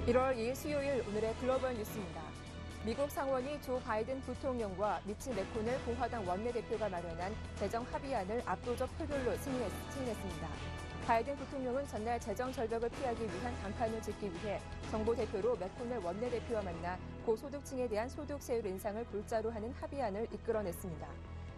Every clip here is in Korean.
1월 2일 수요일 오늘의 글로벌 뉴스입니다. 미국 상원이 조 바이든 부통령과 미치 맥코넬 공화당 원내대표가 마련한 재정 합의안을 압도적 표결로 승인했습니다. 바이든 부통령은 전날 재정 절벽을 피하기 위한 단판을 짓기 위해 정보 대표로 맥코넬 원내대표와 만나 고소득층에 대한 소득세율 인상을 골자로 하는 합의안을 이끌어냈습니다.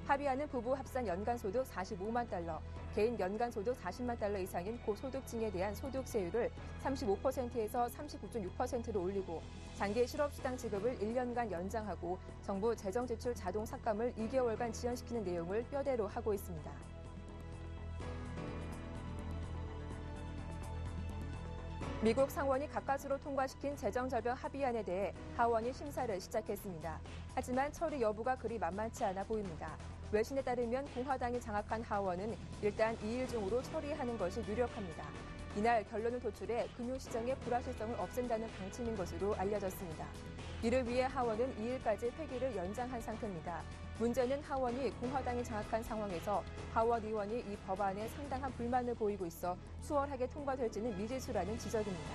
합의안은 부부 합산 연간소득 45만 달러, 개인 연간소득 40만 달러 이상인 고소득층에 대한 소득세율을 35%에서 39.6%로 올리고 장기 실업수당 지급을 1년간 연장하고 정부 재정지출 자동 삭감을 2개월간 지연시키는 내용을 뼈대로 하고 있습니다. 미국 상원이 가까스로 통과시킨 재정절벽 합의안에 대해 하원이 심사를 시작했습니다. 하지만 처리 여부가 그리 만만치 않아 보입니다. 외신에 따르면 공화당이 장악한 하원은 일단 2일 중으로 처리하는 것이 유력합니다. 이날 결론을 도출해 금융시장의 불확실성을 없앤다는 방침인 것으로 알려졌습니다. 이를 위해 하원은 2일까지 회기를 연장한 상태입니다. 문제는 하원이 공화당이 장악한 상황에서 하원 의원이 이 법안에 상당한 불만을 보이고 있어 수월하게 통과될지는 미지수라는 지적입니다.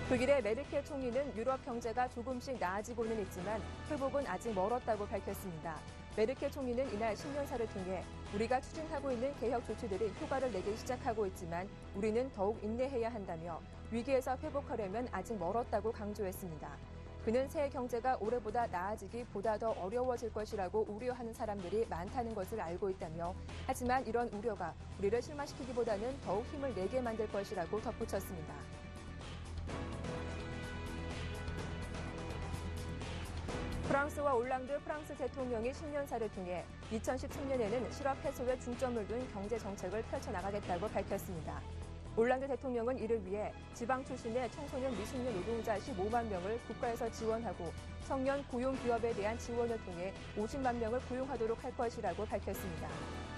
독일의 메르켈 총리는 유럽 경제가 조금씩 나아지고는 있지만 회복은 아직 멀었다고 밝혔습니다. 메르켈 총리는 이날 신년사를 통해 우리가 추진하고 있는 개혁 조치들이 효과를 내기 시작하고 있지만 우리는 더욱 인내해야 한다며 위기에서 회복하려면 아직 멀었다고 강조했습니다. 그는 새 경제가 올해보다 나아지기 보다 더 어려워질 것이라고 우려하는 사람들이 많다는 것을 알고 있다며 하지만 이런 우려가 우리를 실망시키기보다는 더욱 힘을 내게 만들 것이라고 덧붙였습니다. 프랑스와 올랑드 프랑스 대통령이 신년사를 통해 2013년에는 실업 해소에 중점을 둔 경제 정책을 펼쳐나가겠다고 밝혔습니다. 올랑드 대통령은 이를 위해 지방 출신의 청소년 미숙년 노동자 15만 명을 국가에서 지원하고 청년 고용 기업에 대한 지원을 통해 50만 명을 고용하도록 할 것이라고 밝혔습니다.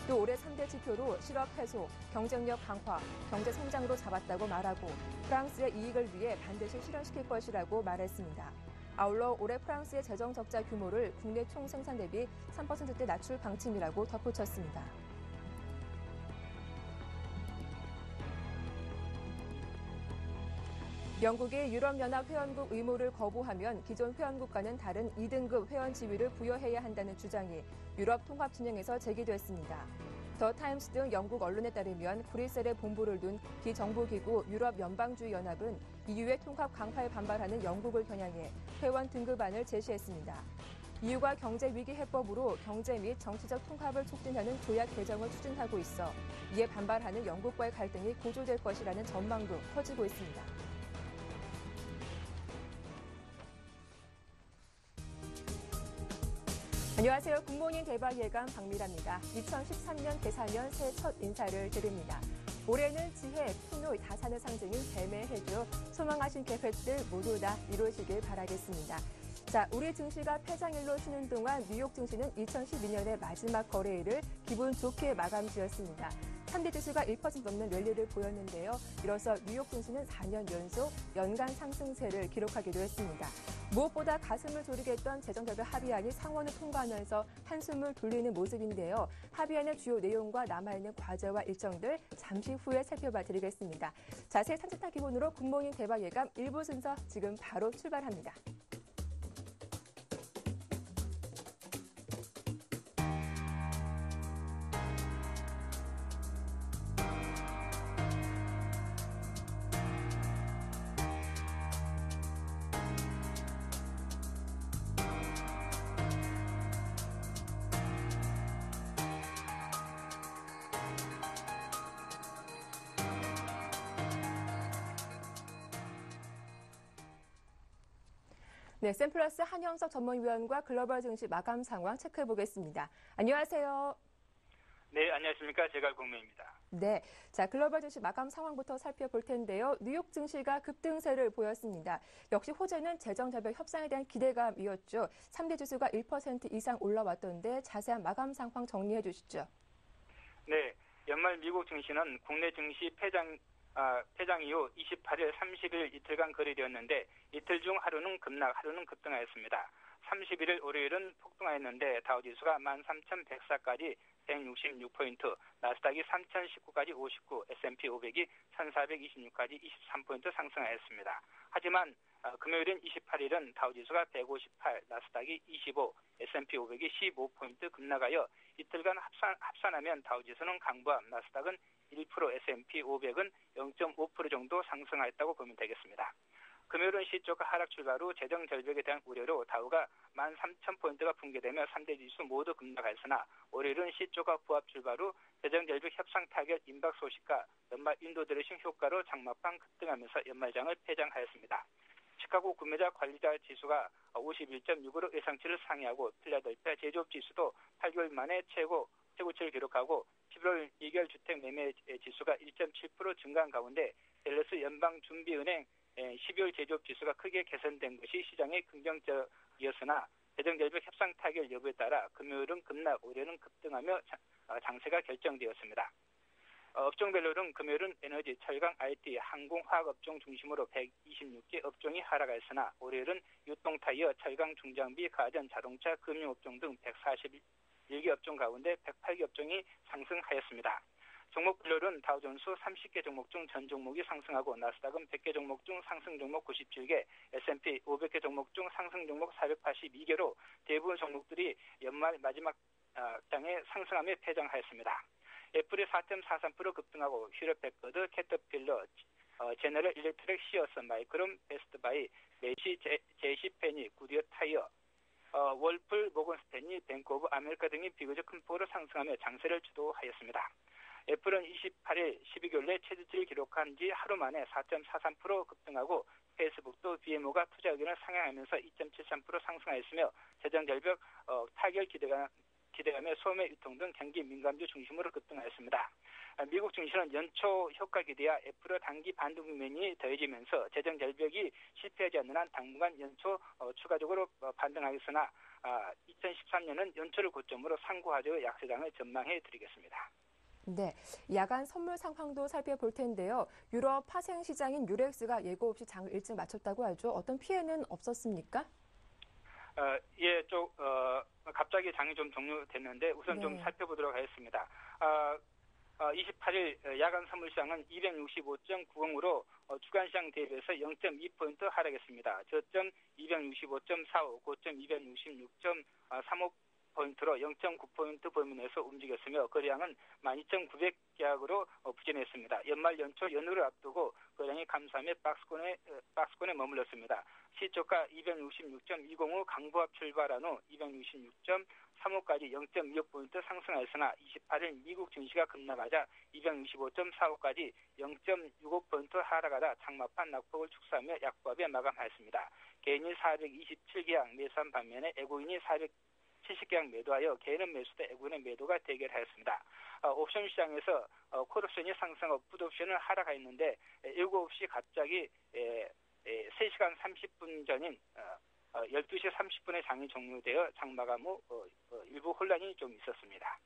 또 올해 3대 지표로 실업 해소, 경쟁력 강화, 경제 성장으로 잡았다고 말하고 프랑스의 이익을 위해 반드시 실현시킬 것이라고 말했습니다. 아울러 올해 프랑스의 재정 적자 규모를 국내 총생산 대비 3%대 낮출 방침이라고 덧붙였습니다. 영국이 유럽연합 회원국 의무를 거부하면 기존 회원국과는 다른 2등급 회원 지위를 부여해야 한다는 주장이 유럽 통합 진영에서 제기됐습니다. 더 타임스 등 영국 언론에 따르면 브뤼셀에 본부를 둔 비정부기구 유럽연방주의연합은 EU의 통합 강화에 반발하는 영국을 겨냥해 회원 등급안을 제시했습니다. EU가 경제위기 해법으로 경제 및 정치적 통합을 촉진하는 조약 개정을 추진하고 있어 이에 반발하는 영국과의 갈등이 고조될 것이라는 전망도 커지고 있습니다. 안녕하세요. 굿모닝 대박 예감 박미라입니다. 2013년 개사년 새해 첫 인사를 드립니다. 올해는 지혜, 풍요, 다산의 상징인 뱀의 해죠. 소망하신 계획들 모두 다 이루어지길 바라겠습니다. 자, 우리 증시가 폐장일로 쉬는 동안 뉴욕 증시는 2012년의 마지막 거래일을 기분 좋게 마감 지었습니다. 3대 지수가 1% 넘는 랠리를 보였는데요. 이로써 뉴욕 증시는 4년 연속 연간 상승세를 기록하기도 했습니다. 무엇보다 가슴을 졸이게 했던 재정절벽 합의안이 상원을 통과하면서 한숨을 돌리는 모습인데요. 합의안의 주요 내용과 남아있는 과제와 일정들 잠시 후에 살펴봐 드리겠습니다. 자세히 산뜻한 기본으로 굿모닝 대박 예감 1부 순서 지금 바로 출발합니다. 네, 샘플러스 한영석 전문위원과 글로벌 증시 마감 상황 체크해 보겠습니다. 안녕하세요. 네, 안녕하십니까. 제갈공명입니다. 네, 자 글로벌 증시 마감 상황부터 살펴볼 텐데요. 뉴욕 증시가 급등세를 보였습니다. 역시 호재는 재정절벽 협상에 대한 기대감이었죠. 3대 지수가 1% 이상 올라왔던데 자세한 마감 상황 정리해 주시죠. 네, 연말 미국 증시는 국내 증시 폐장 이후 28일, 30일 이틀간 거래되었는데 이틀 중 하루는 급락, 하루는 급등하였습니다. 31일 월요일은 폭등하였는데 다우지수가 13,104까지 166포인트, 나스닥이 3019까지 59, S&P 500이 1426까지 23포인트 상승하였습니다. 하지만 금요일인 28일은 다우지수가 158, 나스닥이 25, S&P 500이 15포인트 급락하여 이틀간 합산하면 다우지수는 강보함, 나스닥은 1%, S&P 500은 0.5% 정도 상승하였다고 보면 되겠습니다. 금요일은 시초가 하락 출발 후 재정 절벽에 대한 우려로 다우가 13,000포인트가 붕괴되며 3대 지수 모두 급락하였으나 월요일은 시초가 부합 출발 후 재정 절벽 협상 타결 임박 소식과 연말 인도 드레싱 효과로 장마판 급등하면서 연말장을 폐장하였습니다. 시카고 구매자 관리자 지수가 51.6으로 예상치를 상회하고 필라델피아 제조업 지수도 8개월 만에 최고치를 기록하고 11월 2개월 주택 매매 지수가 1.7% 증가한 가운데 댈러스 연방준비은행 12월 제조업 지수가 크게 개선된 것이 시장에 긍정적이었으나 재정절벽 협상 타결 여부에 따라 금요일은 급락, 월요일은 급등하며 장세가 결정되었습니다. 업종별로는 금요일은 에너지, 철강, IT, 항공, 화학업종 중심으로 126개 업종이 하락하였으나 월요일은 유통, 타이어, 철강, 중장비, 가전, 자동차, 금융업종 등 141개 업종 가운데 108개 업종이 상승하였습니다. 종목별로는 다우존스 30개 종목 중 전 종목이 상승하고 나스닥은 100개 종목 중 상승 종목 97개, S&P 500개 종목 중 상승 종목 482개로 대부분 종목들이 연말 마지막 장에 상승하며 폐장하였습니다. 애플이 4.43% 급등하고 휴렛패커드, 캐터필러, 제너럴 일렉트릭, 시어스, 마이크론, 베스트바이, 메시, 제시페니, 구디어 타이어, 월플, 모건스탠리, 뱅크 오브 아메리카 등이 비교적 큰 폭으로 상승하며 장세를 주도하였습니다. 애플은 28일 12개월 내 최저치를 기록한 지 하루 만에 4.43% 급등하고 페이스북도 BMO가 투자 의견을 상향하면서 2.73% 상승하였으며 재정절벽 타결 기대감에 소매 유통 등 경기 민감주 중심으로 급등하였습니다. 미국 증시는 연초 효과 기대와 애플의 단기 반등 국면이 더해지면서 재정 절벽이 실패하지 않는 한 당분간 연초 추가적으로 반등하겠으나 2013년은 연초를 고점으로 상고하저의 약세장을 전망해 드리겠습니다. 네, 야간 선물 상황도 살펴볼 텐데요. 유럽 파생 시장인 유렉스가 예고 없이 장을 일찍 마쳤다고 하죠. 어떤 피해는 없었습니까? 예, 갑자기 장이 좀 종료됐는데 우선 좀 살펴보도록 하겠습니다. 28일 야간 선물시장은 265.90으로 주간시장 대비해서 0.2포인트 하락했습니다. 저점 265.45, 고점 266.35포인트로 0.9포인트 범위내에서 움직였으며 거래량은 12,900계약으로 부진했습니다. 연말 연초 연휴를 앞두고 거래량이 감소하며 박스권에 머물렀습니다. 시초가 266.20후 강보합 출발한 후 266.35까지 0.25포인트 상승하였으나 28일 미국 증시가 급락하자 265.45까지 0.65포인트 하락하다 장마판 낙폭을 축소하며 약보합에 마감하였습니다. 개인이 427계약 매수한 반면에 애국인이 470계약 매도하여 개인은 매수대 애국인의 매도가 대결하였습니다. 옵션 시장에서 콜옵션이 상승하고 풋옵션은 하락하였는데 7시 갑자기 3시간 30분 전인 12시 30분에 장이 종료되어 장 마감 후 일부 혼란이 좀 있었습니다.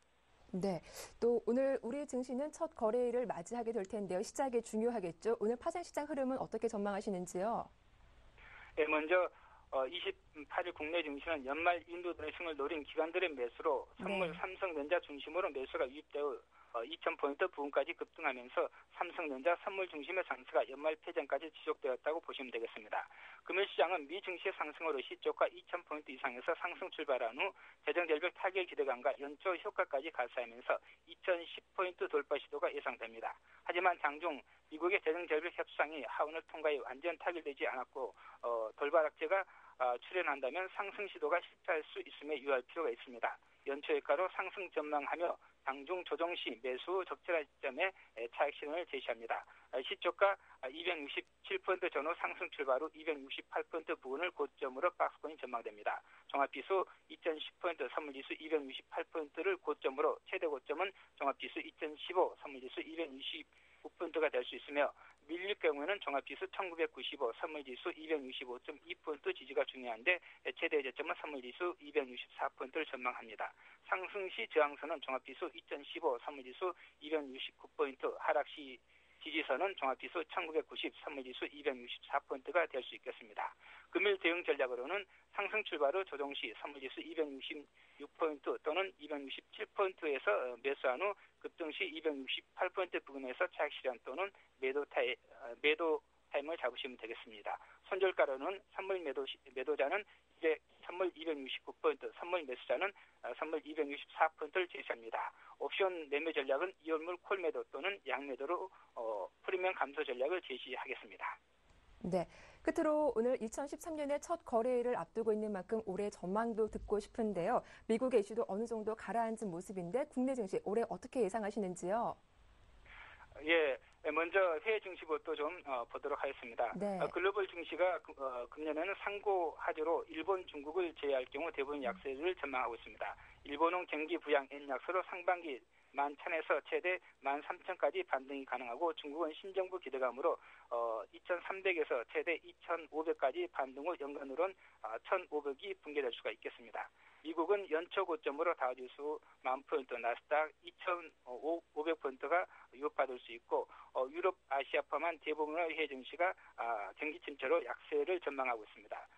네, 또 오늘 우리 증시는 첫 거래일을 맞이하게 될 텐데요. 시작이 중요하겠죠. 오늘 파생시장 흐름은 어떻게 전망하시는지요? 네, 먼저 28일 국내 증시는 연말 인도 드레싱을 노린 기관들의 매수로 삼성전자 중심으로 매수가 유입되어 2,000포인트 부근까지 급등하면서 삼성전자 선물 중심의 장세가 연말 폐전까지 지속되었다고 보시면 되겠습니다. 금일 시장은 미 증시의 상승으로 시초가 2,000포인트 이상에서 상승 출발한 후 재정절벽 타결 기대감과 연초 효과까지 가세하면서 2,010포인트 돌파 시도가 예상됩니다. 하지만 장중 미국의 재정절벽 협상이 하원을 통과해 완전 타결되지 않았고 돌발 악재가 출현한다면 상승 시도가 실패할 수 있음에 유의할 필요가 있습니다. 연초 효과로 상승 전망하며 장중 조정 시 매수 적절한 시점에 차익 신호를 제시합니다. 시초가 267포인트 전후 상승 출발 후 268포인트 부근을 고점으로 박스권이 전망됩니다. 종합지수 2010포인트, 선물지수 268포인트를 고점으로 최대 고점은 종합지수 2015, 선물지수 269포인트가 될 수 있으며 밀릴 경우에는 종합지수 1995, 선물지수 265.2포인트 지지가 중요한데 최대 저점은 선물지수 264포인트를 전망합니다. 상승 시 저항선은 종합지수 2015, 선물지수 269포인트, 하락 시 지지선은 종합지수 1990, 선물지수 264포인트가 될 수 있겠습니다. 금일 대응 전략으로는 상승 출발 후 조정 시 선물지수 266포인트 또는 267포인트에서 매수한 후 급등 시 268포인트 부근에서 차익 실현 또는 매도 타임을 잡으시면 되겠습니다. 손절가로는 선물 매도자는 이제 선물 269포인트, 선물 매수자는 선물 264포인트를 제시합니다. 옵션 매매 전략은 이온물 콜 매도 또는 양 매도로 프리미엄 감소 전략을 제시하겠습니다. 네. 끝으로 오늘 2013년의 첫 거래일을 앞두고 있는 만큼 올해 전망도 듣고 싶은데요. 미국의 이슈도 어느 정도 가라앉은 모습인데 국내 증시 올해 어떻게 예상하시는지요? 예, 먼저 해외 증시부터 좀 보도록 하겠습니다. 네. 글로벌 증시가 금년에는 상고 하저로 일본, 중국을 제외할 경우 대부분 약세를 전망하고 있습니다. 일본은 경기 부양 N 약세로 상반기 11,000에서 최대 13,000까지 반등이 가능하고 중국은 신정부 기대감으로 2,300에서 최대 2,500까지 반등 후 연간으로는 1,500이 붕괴될 수가 있겠습니다. 미국은 연초 고점으로 다우지수 10,000포인트, 나스닥 2,500포인트가 유입받을 수 있고 유럽, 아시아 포함한 대부분의 해외 증시가 경기 침체로 약세를 전망하고 있습니다.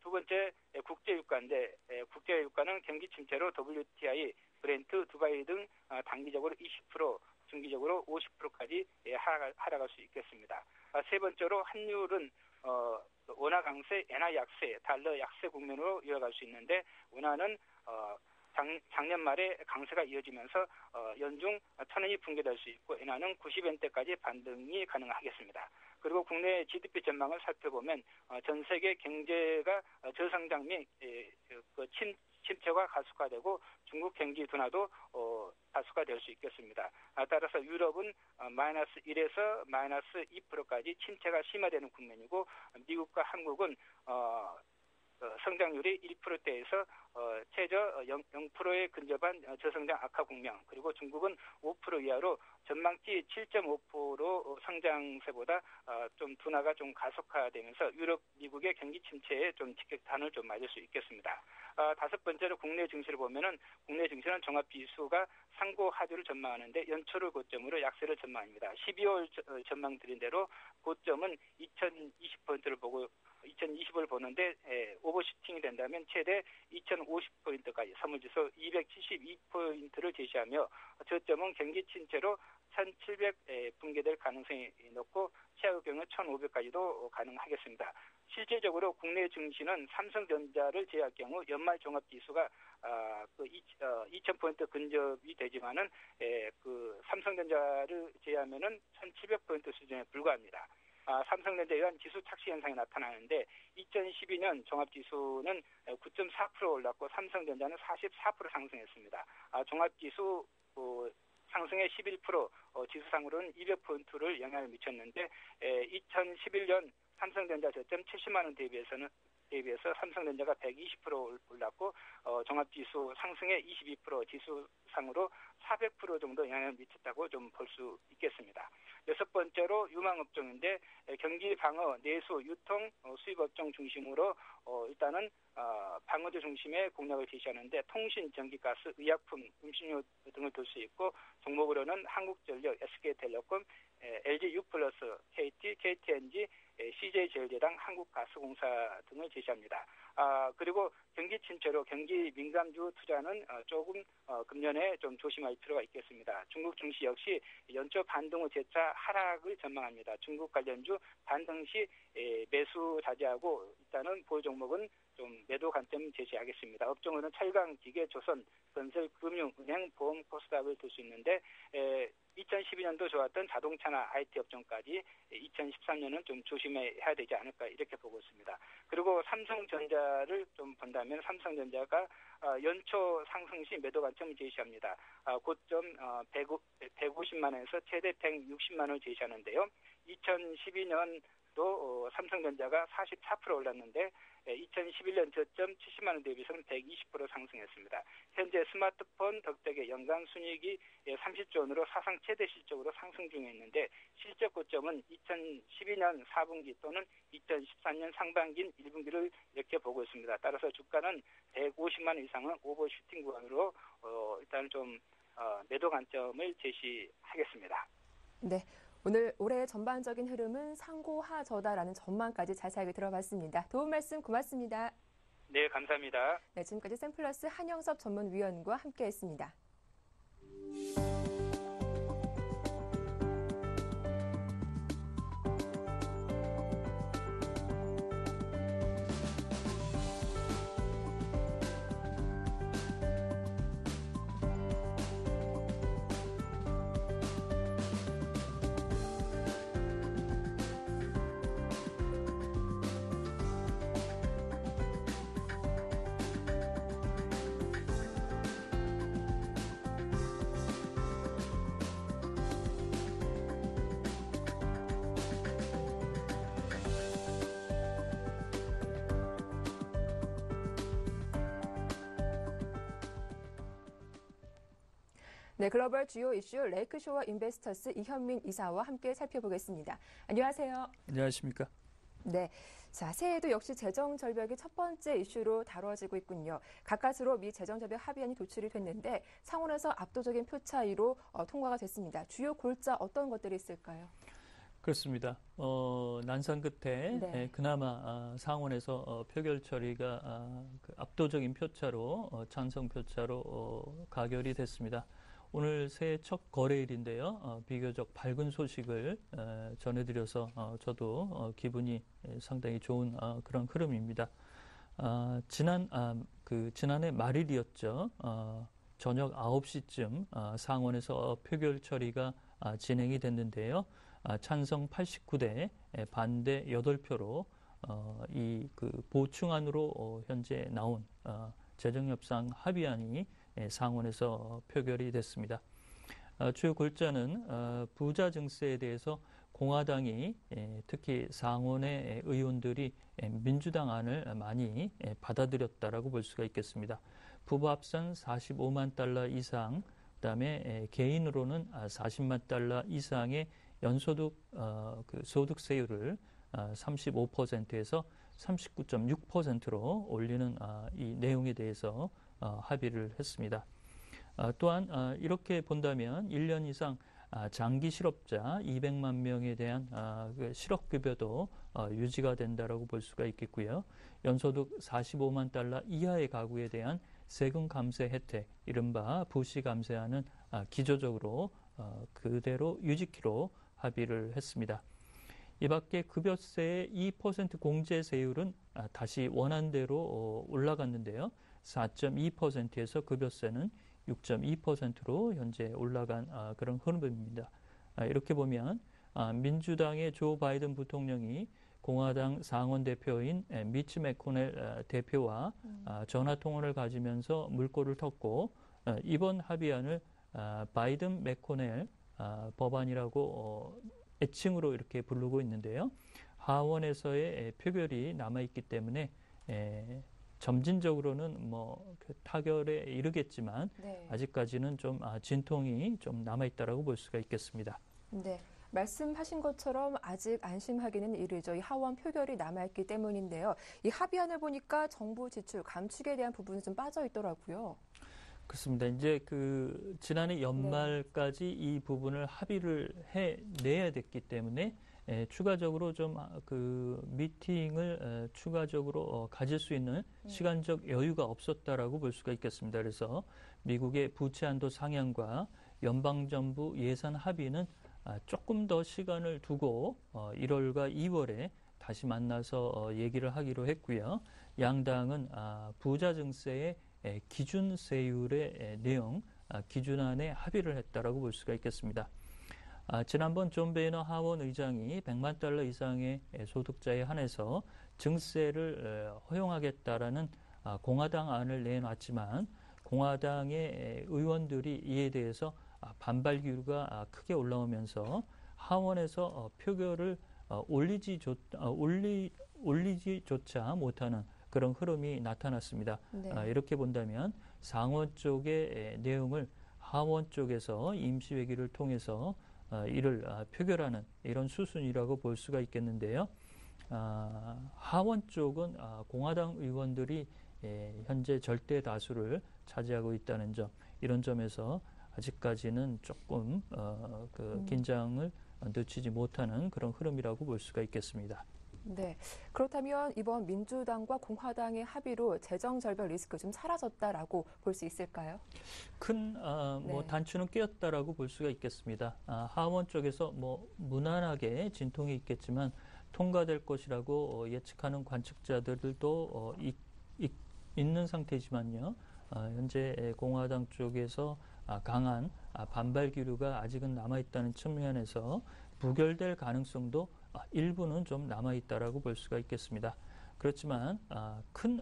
두 번째 국제유가인데 국제유가는 경기 침체로 WTI, 브렌트, 두바이 등 단기적으로 20%, 중기적으로 50%까지 하락할 수 있겠습니다. 세 번째로 환율은 원화 강세, 엔화 약세, 달러 약세 국면으로 이어갈 수 있는데 원화는 작년 말에 강세가 이어지면서 연중 1,000원이 붕괴될 수 있고 엔화는 90엔대까지 반등이 가능하겠습니다. 그리고 국내 GDP 전망을 살펴보면 전 세계 경제가 저성장 및 침체가 가속화되고 중국 경기 둔화도 가속화될 수 있겠습니다. 따라서 유럽은 마이너스 1에서 마이너스 2%까지 침체가 심화되는 국면이고 미국과 한국은 성장률이 1%대에서 최저 0%에 근접한 저성장 악화 국면, 그리고 중국은 5% 이하로 전망치 7.5% 성장세보다 좀 둔화가 좀 가속화되면서 유럽, 미국의 경기 침체에 좀 직격탄을 좀 맞을 수 있겠습니다. 다섯 번째로 국내 증시를 보면은 국내 증시는 종합지수가 상고 하주를 전망하는데 연초를 고점으로 약세를 전망합니다. 12월 전망 드린 대로 고점은 2020포인트를 보고 2020을 보는데 오버슈팅이 된다면 최대 2050포인트까지 선물지수 272포인트를 제시하며 저점은 경기 침체로 1700 붕괴될 가능성이 높고 최악의 경우 1500까지도 가능하겠습니다. 실질적으로 국내 증시는 삼성전자를 제외할 경우 연말 종합지수가 2000포인트 근접이 되지만은 삼성전자를 제외하면은 1700포인트 수준에 불과합니다. 삼성전자에 의한 지수 착시 현상이 나타나는데 2012년 종합지수는 9.4% 올랐고 삼성전자는 44% 상승했습니다. 종합지수 상승의 11% 지수상으로는 200포인트를 영향을 미쳤는데 2011년 삼성전자 저점 70만 원 대비해서 삼성전자가 120% 올랐고 종합지수 상승의 22% 지수상으로 400% 정도 영향을 미쳤다고 좀 볼 수 있겠습니다. 여섯 번째로 유망업종인데 경기 방어, 내수, 유통, 수입업종 중심으로 일단은 방어주 중심의 공략을 제시하는데 통신, 전기가스, 의약품, 음식료 등을 둘 수 있고 종목으로는 한국전력, SK텔레콤, LG U+, KT, KTNG, CJ제일제당, 한국가스공사 등을 제시합니다. 그리고 경기 침체로 경기 민감주 투자는 조금 금년에 좀 조심할 필요가 있겠습니다. 중국 증시 역시 연초 반등 후 재차 하락을 전망합니다. 중국 관련주 반등 시 매수 자제하고 일단은 보유 종목은 좀 매도 관점 제시하겠습니다. 업종으로는 철강, 기계, 조선, 건설, 금융, 은행, 보험, 코스닥을 들 수 있는데 2012년도 좋았던 자동차나 IT 업종까지 2013년은 좀 조심해야 되지 않을까 이렇게 보고 있습니다. 그리고 삼성전자를 좀 본다면 삼성전자가 연초 상승 시 매도 관점을 제시합니다. 고점 150만 원에서 최대 160만 원을 제시하는데요. 2012년도 삼성전자가 44% 올랐는데 2011년 저점 70만 원 대비해서는 120% 상승했습니다. 현재 스마트폰 덕택의 연간 순이익이 30조 원으로 사상 최대 실적으로 상승 중에 있는데 실적 고점은 2012년 4분기 또는 2013년 상반기 1분기를 이렇게 보고 있습니다. 따라서 주가는 150만 원 이상은 오버슈팅 구간으로 일단 좀 매도 관점을 제시하겠습니다. 네. 오늘 올해의 전반적인 흐름은 상고하저다라는 전망까지 자세하게 들어봤습니다. 도움 말씀 고맙습니다. 네, 감사합니다. 네, 지금까지 샘플러스 한영섭 전문위원과 함께했습니다. 네, 글로벌 주요 이슈 레이크쇼어 인베스터스 이현민 이사와 함께 살펴보겠습니다. 안녕하세요. 안녕하십니까. 네, 자, 새해에도 역시 재정 절벽이 첫 번째 이슈로 다뤄지고 있군요. 가까스로 미 재정 절벽 합의안이 도출이 됐는데 상원에서 압도적인 표 차이로 통과가 됐습니다. 주요 골자 어떤 것들이 있을까요? 그렇습니다. 난상 끝에 네. 그나마 상원에서 표결 처리가 그 압도적인 표차로 찬성 표차로 가결이 됐습니다. 오늘 새해 첫 거래일인데요. 비교적 밝은 소식을 전해드려서 저도 기분이 상당히 좋은 그런 흐름입니다. 지난해 말일이었죠. 저녁 9시쯤 상원에서 표결 처리가 진행이 됐는데요. 찬성 89대, 반대 8표로 이 그 보충안으로 현재 나온 재정협상 합의안이 상원에서 표결이 됐습니다. 주요 골자는 부자 증세에 대해서 공화당이 특히 상원의 의원들이 민주당 안을 많이 받아들였다라고 볼 수가 있겠습니다. 부부 합산 45만 달러 이상, 그다음에 개인으로는 40만 달러 이상의 연소득 그 소득세율을 35%에서 39.6%로 올리는 이 내용에 대해서 합의를 했습니다. 또한 이렇게 본다면 1년 이상 장기 실업자 200만 명에 대한 그 실업급여도 유지가 된다라고 볼 수가 있겠고요. 연소득 45만 달러 이하의 가구에 대한 세금 감세 혜택, 이른바 부시 감세안은 기조적으로 그대로 유지키로 합의를 했습니다. 이 밖에 급여세의 2% 공제세율은 다시 원안대로 올라갔는데요. 4.2%에서 급여세는 6.2%로 현재 올라간 그런 흐름입니다. 이렇게 보면 민주당의 조 바이든 부통령이 공화당 상원 대표인 미치 매코넬 대표와 전화 통화를 가지면서 물꼬를 텄고 이번 합의안을 바이든 매코넬 법안이라고 애칭으로 이렇게 부르고 있는데요. 하원에서의 표결이 남아있기 때문에 점진적으로는 그 타결에 이르겠지만 네. 아직까지는 좀 진통이 좀 남아있다라고 볼 수가 있겠습니다. 네. 말씀하신 것처럼 아직 안심하기는 이르죠. 이 하원 표결이 남아있기 때문인데요. 이 합의안을 보니까 정부 지출 감축에 대한 부분이 좀 빠져 있더라고요. 그렇습니다. 이제 그 지난해 연말까지 이 부분을 합의를 해내야 됐기 때문에 추가적으로 좀 그 미팅을 추가적으로 가질 수 있는 시간적 여유가 없었다라고 볼 수가 있겠습니다. 그래서 미국의 부채 한도 상향과 연방정부 예산 합의는 조금 더 시간을 두고 1월과 2월에 다시 만나서 얘기를 하기로 했고요. 양당은 부자 증세의 기준세율의 내용, 기준안에 합의를 했다라고 볼 수가 있겠습니다. 지난번 존 베이너 하원 의장이 100만 달러 이상의 소득자에 한해서 증세를 허용하겠다라는 공화당 안을 내놨지만 공화당의 의원들이 이에 대해서 반발 기류가 크게 올라오면서 하원에서 표결을 올리지조차 못하는 그런 흐름이 나타났습니다. 네. 이렇게 본다면 상원 쪽의 내용을 하원 쪽에서 임시회기를 통해서 이를 표결하는 이런 수순이라고 볼 수가 있겠는데요. 하원 쪽은 공화당 의원들이 현재 절대 다수를 차지하고 있다는 점, 이런 점에서 아직까지는 조금 긴장을 늦추지 못하는 그런 흐름이라고 볼 수가 있겠습니다. 네. 그렇다면 이번 민주당과 공화당의 합의로 재정 절벽 리스크 좀 사라졌다라고 볼 수 있을까요? 큰 네. 단추는 끼었다라고 볼 수가 있겠습니다. 하원 쪽에서 무난하게 진통이 있겠지만 통과될 것이라고 예측하는 관측자들도 있는 상태지만요. 현재 공화당 쪽에서 강한 반발 기류가 아직은 남아있다는 측면에서 부결될 가능성도 일부는 좀 남아있다라고 볼 수가 있겠습니다. 그렇지만 큰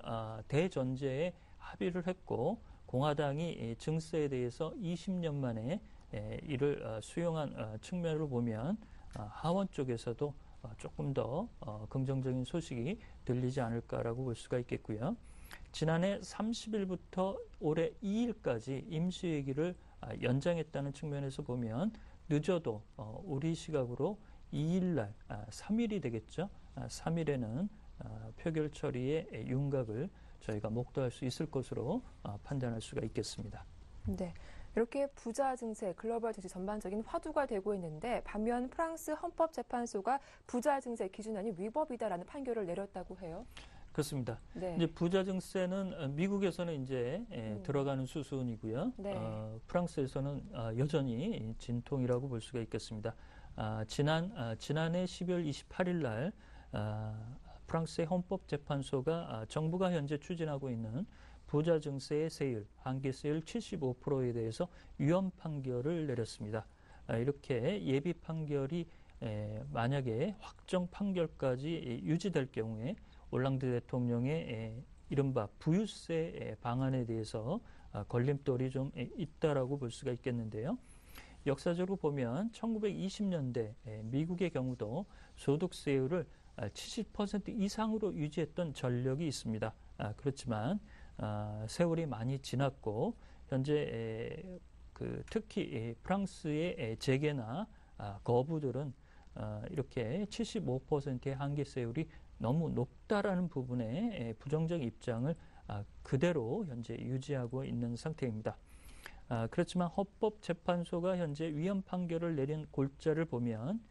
대전제에 합의를 했고 공화당이 증세에 대해서 20년 만에 이를 수용한 측면으로 보면 하원 쪽에서도 조금 더 긍정적인 소식이 들리지 않을까라고 볼 수가 있겠고요. 지난해 30일부터 올해 2일까지 임시회기를 연장했다는 측면에서 보면 늦어도 우리 시각으로 2일날 3일이 되겠죠. 3일에는 표결 처리의 윤곽을 저희가 목도할 수 있을 것으로 판단할 수가 있겠습니다. 네. 이렇게 부자 증세, 글로벌 증시 전반적인 화두가 되고 있는데 반면 프랑스 헌법재판소가 부자 증세 기준안이 위법이다라는 판결을 내렸다고 해요. 그렇습니다. 네. 이제 부자 증세는 미국에서는 이제 들어가는 수순이고요. 네. 프랑스에서는 여전히 진통이라고 볼 수가 있겠습니다. 지난해 12월 28일 날 프랑스의 헌법재판소가 정부가 현재 추진하고 있는 부자 증세의 세율, 한계세율 75%에 대해서 위헌 판결을 내렸습니다. 이렇게 예비 판결이 만약에 확정 판결까지 유지될 경우에 올랑드 대통령의 이른바 부유세 방안에 대해서 걸림돌이 좀 있다라고 볼 수가 있겠는데요. 역사적으로 보면 1920년대 미국의 경우도 소득세율을 70% 이상으로 유지했던 전력이 있습니다. 그렇지만 세월이 많이 지났고 현재 특히 프랑스의 재계나 거부들은 이렇게 75%의 한계세율이 너무 높다라는 부분에 부정적 입장을 그대로 현재 유지하고 있는 상태입니다. 그렇지만 헌법재판소가 현재 위헌 판결을 내린 골자를 보면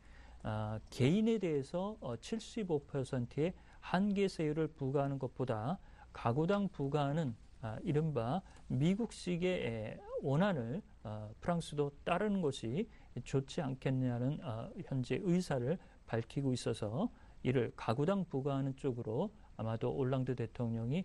개인에 대해서 75%의 한계세율을 부과하는 것보다 가구당 부과하는 이른바 미국식의 원안을 프랑스도 따르는 것이 좋지 않겠냐는 현재 의사를 밝히고 있어서 이를 가구당 부과하는 쪽으로 아마도 올랑드 대통령이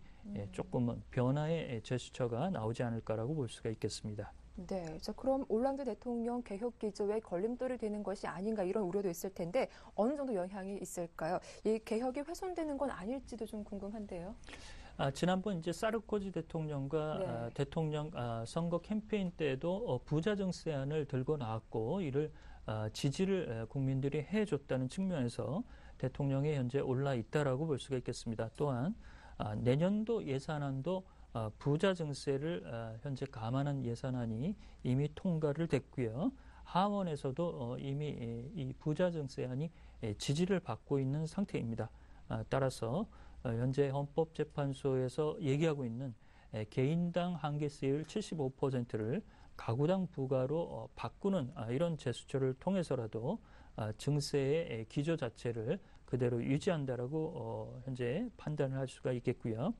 조금은 변화의 제스처가 나오지 않을까라고 볼 수가 있겠습니다. 네, 자 그럼 올랑드 대통령 개혁 기조에 걸림돌이 되는 것이 아닌가 이런 우려도 있을 텐데 어느 정도 영향이 있을까요? 이 개혁이 훼손되는 건 아닐지도 좀 궁금한데요. 지난번 이제 사르코지 대통령과 대통령 선거 캠페인 때도 부자 증세안을 들고 나왔고 이를 지지를 국민들이 해줬다는 측면에서 대통령이 현재 올라 있다라고 볼 수가 있겠습니다. 또한 내년도 예산안도 부자 증세를 현재 감안한 예산안이 이미 통과를 됐고요. 하원에서도 이미 이 부자 증세안이 지지를 받고 있는 상태입니다. 따라서 현재 헌법재판소에서 얘기하고 있는 개인당 한계세율 75%를 가구당 부과로 바꾸는 이런 제스처를 통해서라도 증세의 기조 자체를 그대로 유지한다라고 현재 판단을 할 수가 있겠고요.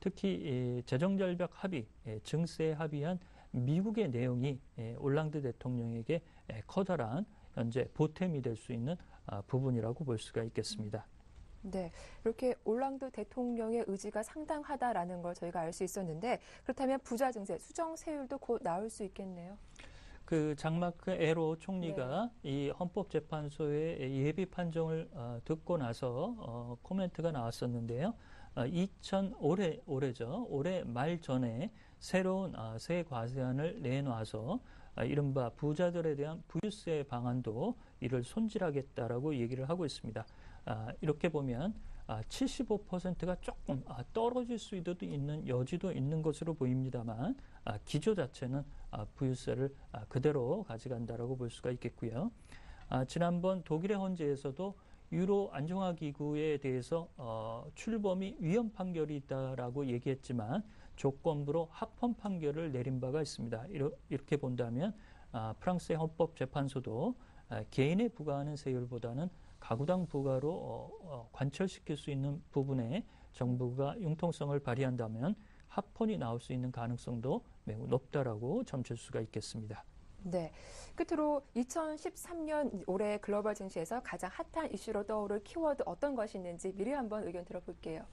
특히 재정절벽 합의, 증세에 합의한 미국의 내용이 올랑드 대통령에게 커다란 현재 보탬이 될 수 있는 부분이라고 볼 수가 있겠습니다. 네, 이렇게 올랑드 대통령의 의지가 상당하다라는 걸 저희가 알 수 있었는데 그렇다면 부자 증세, 수정 세율도 곧 나올 수 있겠네요. 장마크 에로 총리가 이 헌법재판소의 예비 판정을 듣고 나서 코멘트가 나왔었는데요. 올해 말 전에 새로운 세 과세안을 내놔서 이른바 부자들에 대한 부유세 방안도 이를 손질하겠다라고 얘기를 하고 있습니다. 이렇게 보면 75%가 조금 떨어질 수도 있는 여지도 있는 것으로 보입니다만 기조 자체는 부유세를 그대로 가져간다라고 볼 수가 있겠고요. 지난번 독일의 헌재에서도 유로 안정화 기구에 대해서 출범이 위헌 판결이 있다라고 얘기했지만 조건부로 합헌 판결을 내린 바가 있습니다. 이렇게 본다면 프랑스의 헌법재판소도 개인에 부과하는 세율보다는 가구당 부과로 관철시킬 수 있는 부분에 정부가 융통성을 발휘한다면 합헌이 나올 수 있는 가능성도 매우 높다라고 점칠 수가 있겠습니다. 네. 끝으로 2013년 올해 글로벌 증시에서 가장 핫한 이슈로 떠오를 키워드 어떤 것이 있는지 미리 한번 의견 들어볼게요.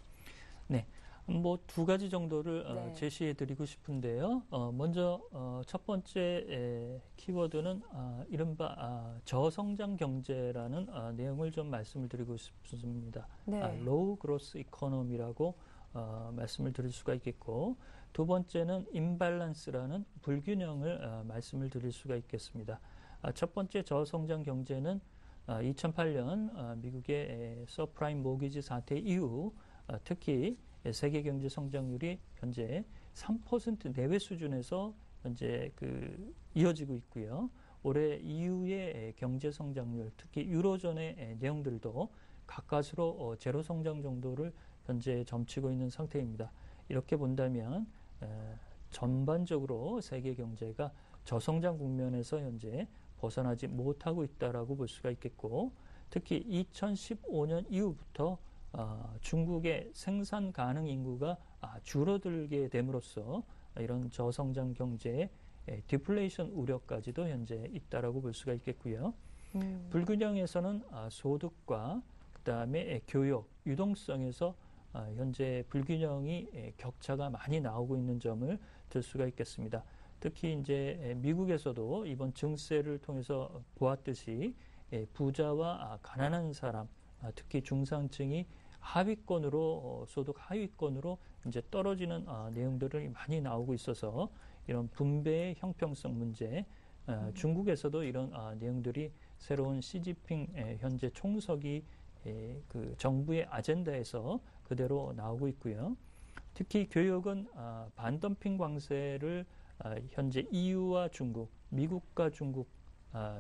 네. 뭐 두 가지 정도를 네. 제시해 드리고 싶은데요. 먼저 첫 번째 키워드는 이른바 저성장 경제라는 내용을 좀 말씀을 드리고 싶습니다. 네. Low Growth Economy라고 말씀을 드릴 수가 있겠고, 두 번째는 imbalance라는 불균형을 말씀을 드릴 수가 있겠습니다. 첫 번째 저성장 경제는 2008년 미국의 서프라임 모기지 사태 이후 특히 세계 경제 성장률이 현재 3% 내외 수준에서 현재 이어지고 있고요. 올해 이후의 경제 성장률, 특히 유로존의 내용들도 가까스로 제로 성장 정도를 현재 점치고 있는 상태입니다. 이렇게 본다면 전반적으로 세계 경제가 저성장 국면에서 현재 벗어나지 못하고 있다라고 볼 수가 있겠고, 특히 2015년 이후부터 중국의 생산 가능 인구가 줄어들게 됨으로써 이런 저성장 경제의 디플레이션 우려까지도 현재 있다라고 볼 수가 있겠고요. 불균형에서는 소득과 그다음에 교육, 유동성에서 현재 불균형이 격차가 많이 나오고 있는 점을 들 수가 있겠습니다. 특히 이제 미국에서도 이번 증세를 통해서 보았듯이 부자와 가난한 사람, 특히 중산층이 하위권으로 소득 하위권으로 이제 떨어지는 내용들이 많이 나오고 있어서 이런 분배의 형평성 문제, 중국에서도 이런 내용들이 새로운 시진핑 현재 총석이 그 정부의 아젠다에서 그대로 나오고 있고요. 특히 교육은 반덤핑 관세를 현재 EU와 중국, 미국과 중국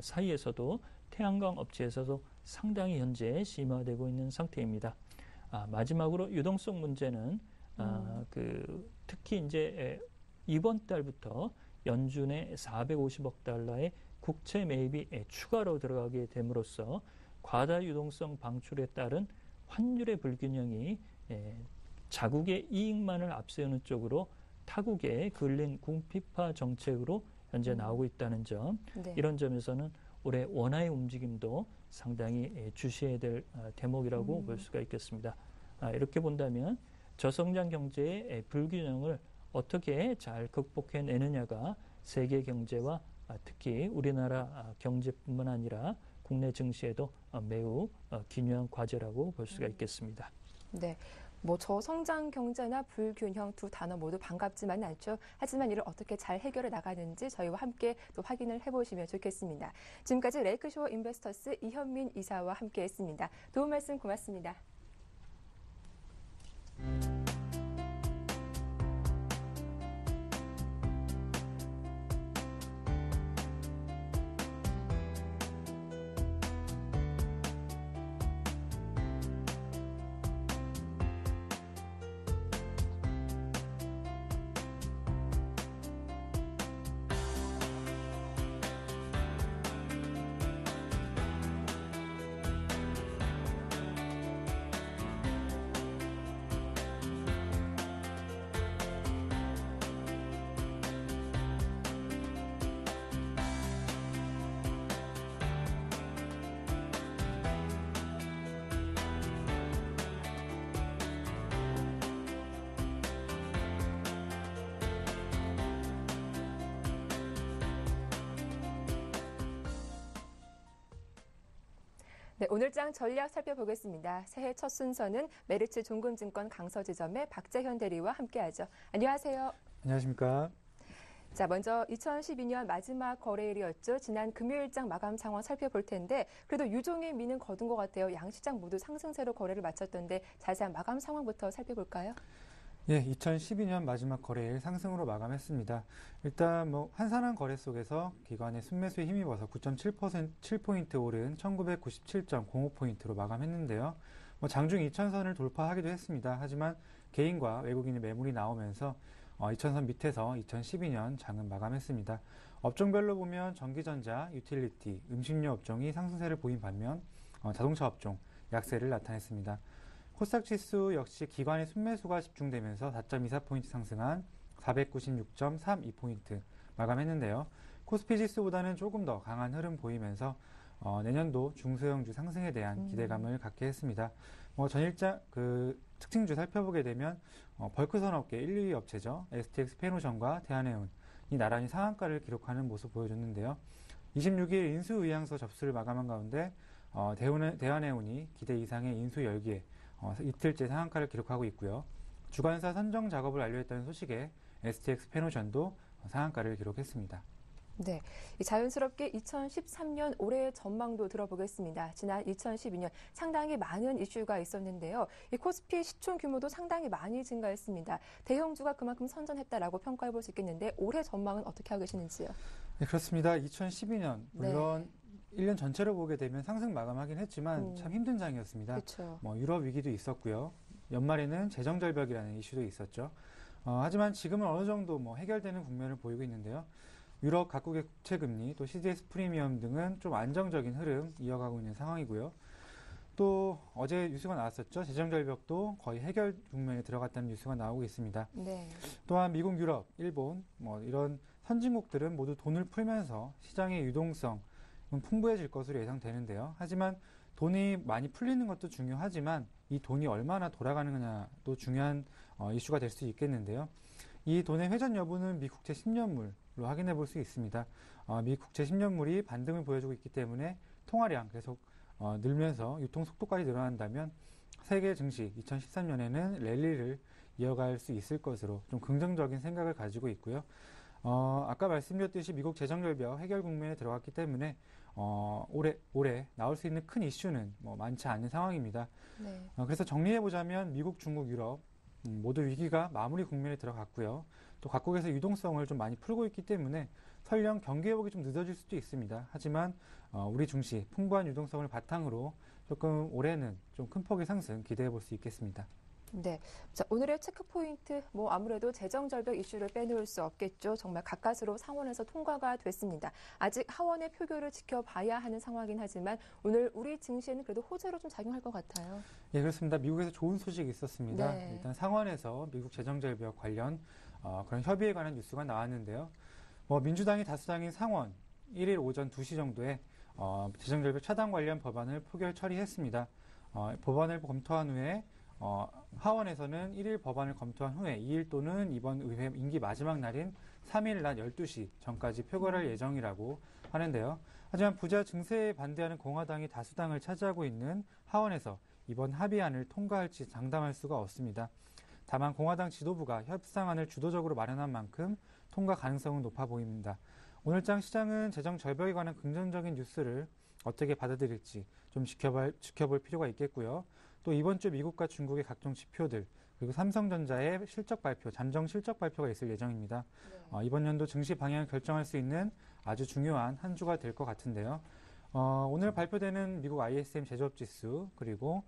사이에서도 태양광 업체에서도 상당히 현재 심화되고 있는 상태입니다. 마지막으로 유동성 문제는 특히 이제 이번 달부터 연준의 450억 달러의 국채 매입이 추가로 들어가게 됨으로써 과다 유동성 방출에 따른 환율의 불균형이 자국의 이익만을 앞세우는 쪽으로 타국에 걸린 궁핍화 정책으로 현재 나오고 있다는 점, 네. 이런 점에서는 올해 원화의 움직임도 상당히 주시해야 될 대목이라고 볼 수가 있겠습니다. 이렇게 본다면 저성장 경제의 불균형을 어떻게 잘 극복해내느냐가 세계 경제와 특히 우리나라 경제뿐만 아니라 국내 증시에도 매우 기묘한 과제라고 볼 수가 있겠습니다. 네. 뭐 저성장 경제나 불균형 두 단어 모두 반갑지만은 않죠. 하지만 이를 어떻게 잘 해결해 나가는지 저희와 함께 또 확인을 해보시면 좋겠습니다. 지금까지 레이크쇼어 인베스터스 이현민 이사와 함께했습니다. 도움 말씀 고맙습니다. 네, 오늘장 전략 살펴보겠습니다. 새해 첫 순서는 메리츠 종금증권 강서지점의 박재현 대리와 함께하죠. 안녕하세요. 안녕하십니까. 자, 먼저 2012년 마지막 거래일이었죠. 지난 금요일장 마감 상황 살펴볼 텐데 그래도 유종의 미는 거둔 것 같아요. 양시장 모두 상승세로 거래를 마쳤던데 자세한 마감 상황부터 살펴볼까요? 예, 2012년 마지막 거래일 상승으로 마감했습니다. 일단 한산한 거래 속에서 기관의 순매수에 힘입어서 9.7% 오른 1997.05포인트로 마감했는데요. 장중 2,000선을 돌파하기도 했습니다. 하지만 개인과 외국인의 매물이 나오면서 2,000선 밑에서 2012년 장은 마감했습니다. 업종별로 보면 전기전자, 유틸리티, 음식료 업종이 상승세를 보인 반면 자동차 업종 약세를 나타냈습니다. 코스닥 지수 역시 기관의 순매수가 집중되면서 4.24포인트 상승한 496.32포인트 마감했는데요. 코스피 지수보다는 조금 더 강한 흐름 보이면서 내년도 중소형주 상승에 대한 기대감을 갖게 했습니다. 전일장 특징주 살펴보게 되면 벌크 산업계 1, 2위 업체죠. STX 페노션과 대한해운이 나란히 상한가를 기록하는 모습 보여줬는데요. 26일 인수의향서 접수를 마감한 가운데 대한해운이 기대 이상의 인수 열기에 이틀째 상한가를 기록하고 있고요. 주관사 선정 작업을 완료했다는 소식에 STX 페노션도 상한가를 기록했습니다. 네, 자연스럽게 2013년 올해의 전망도 들어보겠습니다. 지난 2012년 상당히 많은 이슈가 있었는데요. 이 코스피 시총 규모도 상당히 많이 증가했습니다. 대형주가 그만큼 선전했다라고 평가해 볼 수 있겠는데 올해 전망은 어떻게 하고 계시는지요? 네, 그렇습니다. 2012년 물론 1년 전체로 보게 되면 상승 마감하긴 했지만 참 힘든 장이었습니다. 그렇죠. 유럽 위기도 있었고요. 연말에는 재정 절벽이라는 이슈도 있었죠. 하지만 지금은 어느 정도 해결되는 국면을 보이고 있는데요. 유럽 각국의 국채 금리, 또 CDS 프리미엄 등은 좀 안정적인 흐름 이어가고 있는 상황이고요. 또 어제 뉴스가 나왔었죠. 재정 절벽도 거의 해결 국면에 들어갔다는 뉴스가 나오고 있습니다. 네. 또한 미국, 유럽, 일본 이런 선진국들은 모두 돈을 풀면서 시장의 유동성 풍부해질 것으로 예상되는데요. 하지만 돈이 많이 풀리는 것도 중요하지만 이 돈이 얼마나 돌아가느냐도 중요한 이슈가 될 수 있겠는데요. 이 돈의 회전 여부는 미 국채 10년물로 확인해 볼 수 있습니다. 미 국채 10년물이 반등을 보여주고 있기 때문에 통화량 계속 늘면서 유통 속도까지 늘어난다면 세계 증시 2013년에는 랠리를 이어갈 수 있을 것으로 좀 긍정적인 생각을 가지고 있고요. 아까 말씀드렸듯이 미국 재정절벽 해결 국면에 들어갔기 때문에 올해 나올 수 있는 큰 이슈는 많지 않은 상황입니다. 네. 그래서 정리해보자면 미국, 중국, 유럽 모두 위기가 마무리 국면에 들어갔고요. 또 각국에서 유동성을 좀 많이 풀고 있기 때문에 설령 경기 회복이 좀 늦어질 수도 있습니다. 하지만 우리 증시 풍부한 유동성을 바탕으로 조금 올해는 좀 큰 폭의 상승 기대해 볼 수 있겠습니다. 네. 자, 오늘의 체크포인트, 아무래도 재정절벽 이슈를 빼놓을 수 없겠죠. 정말 가까스로 상원에서 통과가 됐습니다. 아직 하원의 표결을 지켜봐야 하는 상황이긴 하지만 오늘 우리 증시에는 그래도 호재로 좀 작용할 것 같아요. 예, 그렇습니다. 미국에서 좋은 소식이 있었습니다. 네. 일단 상원에서 미국 재정절벽 관련 그런 협의에 관한 뉴스가 나왔는데요. 민주당이 다수당인 상원 1일 오전 2시 정도에 재정절벽 차단 관련 법안을 표결 처리했습니다. 법안을 검토한 후에 하원에서는 1일 법안을 검토한 후에 2일 또는 이번 의회 임기 마지막 날인 3일 낮 12시 전까지 표결할 예정이라고 하는데요. 하지만 부자 증세에 반대하는 공화당이 다수당을 차지하고 있는 하원에서 이번 합의안을 통과할지 장담할 수가 없습니다. 다만 공화당 지도부가 협상안을 주도적으로 마련한 만큼 통과 가능성은 높아 보입니다. 오늘장 시장은 재정 절벽에 관한 긍정적인 뉴스를 어떻게 받아들일지 좀 지켜볼 필요가 있겠고요. 또 이번 주 미국과 중국의 각종 지표들 그리고 삼성전자의 실적 발표, 잠정 실적 발표가 있을 예정입니다. 네. 이번 연도 증시 방향을 결정할 수 있는 아주 중요한 한 주가 될 것 같은데요. 오늘 발표되는 미국 ISM 제조업 지수 그리고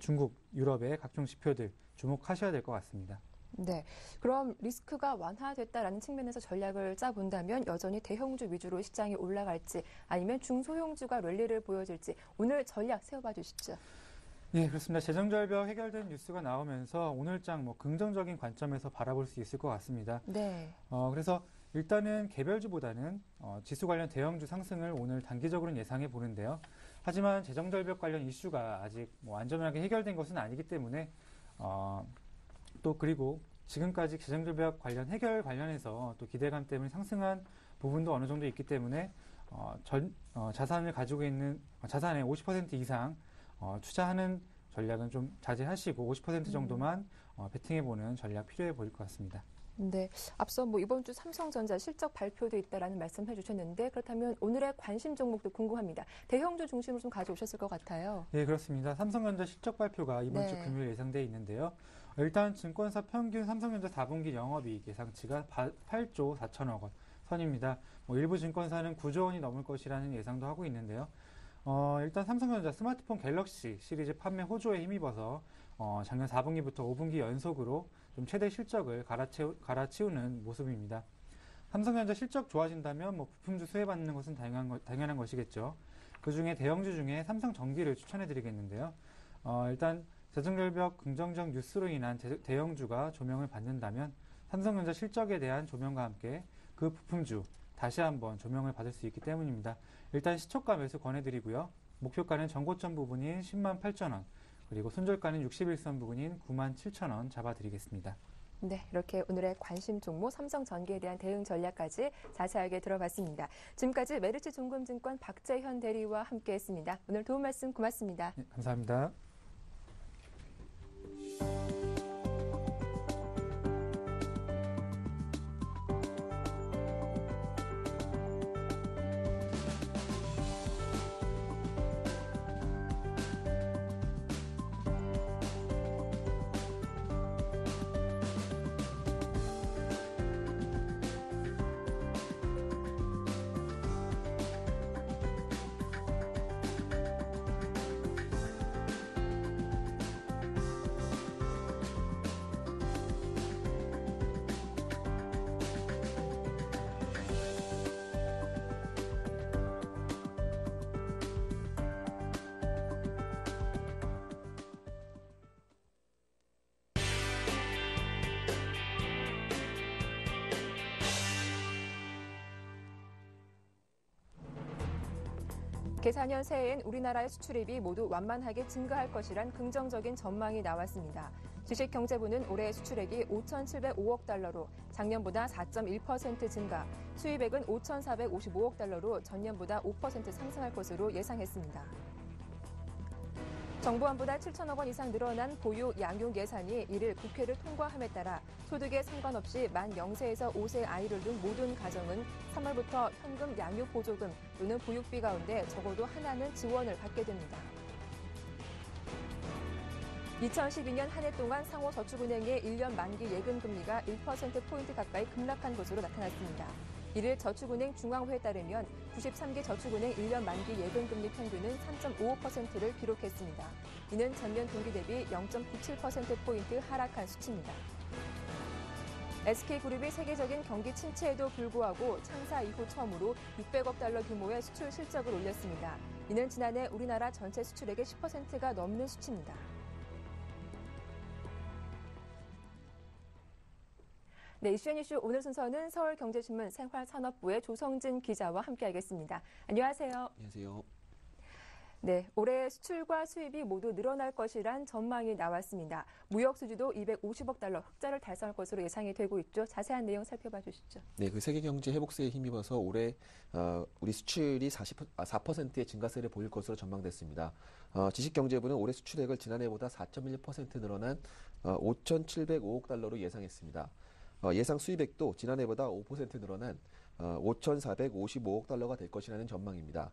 중국, 유럽의 각종 지표들 주목하셔야 될 것 같습니다. 네. 그럼 리스크가 완화됐다라는 측면에서 전략을 짜본다면 여전히 대형주 위주로 시장이 올라갈지 아니면 중소형주가 랠리를 보여줄지 오늘 전략 세워봐 주시죠. 네, 그렇습니다. 재정절벽 해결된 뉴스가 나오면서 오늘장 긍정적인 관점에서 바라볼 수 있을 것 같습니다. 네. 그래서 일단은 개별주보다는 지수 관련 대형주 상승을 오늘 단기적으로는 예상해 보는데요. 하지만 재정절벽 관련 이슈가 아직 완전하게 해결된 것은 아니기 때문에 또 그리고 지금까지 재정절벽 관련 해결 관련해서 또 기대감 때문에 상승한 부분도 어느 정도 있기 때문에 자산을 가지고 있는 자산의 50% 이상 투자하는 전략은 좀 자제하시고 50% 정도만 베팅해보는 전략 필요해 보일 것 같습니다. 네. 앞서 이번 주 삼성전자 실적 발표도 있다라는 말씀해 주셨는데 그렇다면 오늘의 관심 종목도 궁금합니다. 대형주 중심으로 좀 가져오셨을 것 같아요. 네, 그렇습니다. 삼성전자 실적 발표가 이번 주 금요일 예상되어 있는데요. 일단 증권사 평균 삼성전자 4분기 영업이익 예상치가 8조 4천억 원 선입니다. 일부 증권사는 9조 원이 넘을 것이라는 예상도 하고 있는데요. 일단 삼성전자 스마트폰 갤럭시 시리즈 판매 호조에 힘입어서 작년 4분기부터 5분기 연속으로 좀 최대 실적을 갈아치우는 모습입니다. 삼성전자 실적 좋아진다면 부품주 수혜받는 것은 당연한 것이겠죠. 그중에 대형주 중에 삼성전기를 추천해드리겠는데요. 일단 재정결벽 긍정적 뉴스로 인한 대형주가 조명을 받는다면 삼성전자 실적에 대한 조명과 함께 그 부품주 다시 한번 조명을 받을 수 있기 때문입니다. 일단 시초가 매수 권해드리고요. 목표가는 전고점 부분인 10만 8천 원, 그리고 손절가는 61선 부분인 9만 7천 원 잡아드리겠습니다. 네, 이렇게 오늘의 관심 종목 삼성전기에 대한 대응 전략까지 자세하게 들어봤습니다. 지금까지 메리츠 종금증권 박재현 대리와 함께했습니다. 오늘 도움 말씀 고맙습니다. 네, 감사합니다. 계산년 새해엔 우리나라의 수출입이 모두 완만하게 증가할 것이란 긍정적인 전망이 나왔습니다. 주식경제부는 올해 수출액이 5,705억 달러로 작년보다 4.1% 증가, 수입액은 5,455억 달러로 전년보다 5% 상승할 것으로 예상했습니다. 정부안보다 7천억 원 이상 늘어난 보육, 양육 예산이 이를 국회를 통과함에 따라 소득에 상관없이 만 0세에서 5세 아이를 둔 모든 가정은 3월부터 현금 양육 보조금 또는 보육비 가운데 적어도 하나는 지원을 받게 됩니다. 2012년 한 해 동안 상호저축은행의 1년 만기 예금금리가 1%포인트 가까이 급락한 것으로 나타났습니다. 이를 저축은행 중앙회에 따르면 93개 저축은행 1년 만기 예금금리 평균은 3.55%를 기록했습니다. 이는 전년 동기 대비 0.97%포인트 하락한 수치입니다. SK그룹이 세계적인 경기 침체에도 불구하고 창사 이후 처음으로 600억 달러 규모의 수출 실적을 올렸습니다. 이는 지난해 우리나라 전체 수출액의 10%가 넘는 수치입니다. 네, 이슈앤이슈 오늘 순서는 서울경제신문 생활산업부의 조성진 기자와 함께하겠습니다. 안녕하세요. 안녕하세요. 네, 올해 수출과 수입이 모두 늘어날 것이란 전망이 나왔습니다. 무역 수지도 250억 달러 흑자를 달성할 것으로 예상이 되고 있죠. 자세한 내용 살펴봐 주시죠. 네, 그 세계 경제 회복세에 힘입어서 올해 우리 수출이 4%의 증가세를 보일 것으로 전망됐습니다. 지식경제부는 올해 수출액을 지난해보다 4.1% 늘어난 5,705억 달러로 예상했습니다. 예상 수입액도 지난해보다 5% 늘어난 5,455억 달러가 될 것이라는 전망입니다.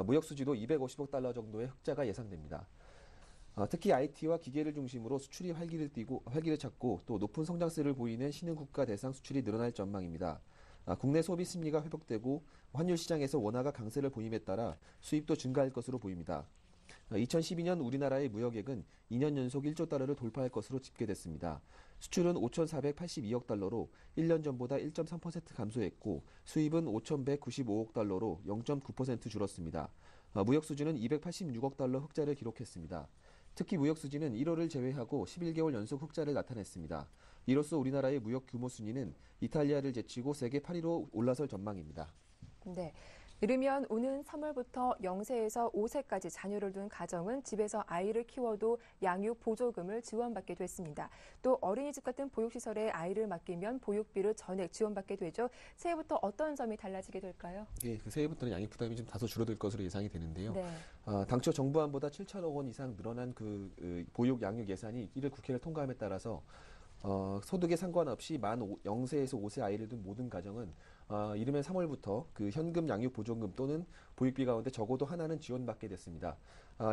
무역 수지도 250억 달러 정도의 흑자가 예상됩니다. 특히 IT와 기계를 중심으로 수출이 활기를 찾고 또 높은 성장세를 보이는 신흥국가 대상 수출이 늘어날 전망입니다. 국내 소비 심리가 회복되고 환율 시장에서 원화가 강세를 보임에 따라 수입도 증가할 것으로 보입니다. 2012년 우리나라의 무역액은 2년 연속 1조 달러를 돌파할 것으로 집계됐습니다. 수출은 5,482억 달러로 1년 전보다 1.3% 감소했고 수입은 5,195억 달러로 0.9% 줄었습니다. 무역 수지는 286억 달러 흑자를 기록했습니다. 특히 무역 수지는 1월을 제외하고 11개월 연속 흑자를 나타냈습니다. 이로써 우리나라의 무역 규모 순위는 이탈리아를 제치고 세계 8위로 올라설 전망입니다. 네. 이르면 오는 3월부터 0세에서 5세까지 자녀를 둔 가정은 집에서 아이를 키워도 양육 보조금을 지원받게 됐습니다. 또 어린이집 같은 보육시설에 아이를 맡기면 보육비를 전액 지원받게 되죠. 새해부터 어떤 점이 달라지게 될까요? 예, 그 새해부터는 양육 부담이 좀 다소 줄어들 것으로 예상이 되는데요. 네. 당초 정부안보다 7천억 원 이상 늘어난 보육 양육 예산이 이를 국회를 통과함에 따라서 소득에 상관없이 만 0세에서 5세 아이를 둔 모든 가정은 이르면 3월부터 그 현금 양육 보조금 또는 보육비 가운데 적어도 하나는 지원받게 됐습니다.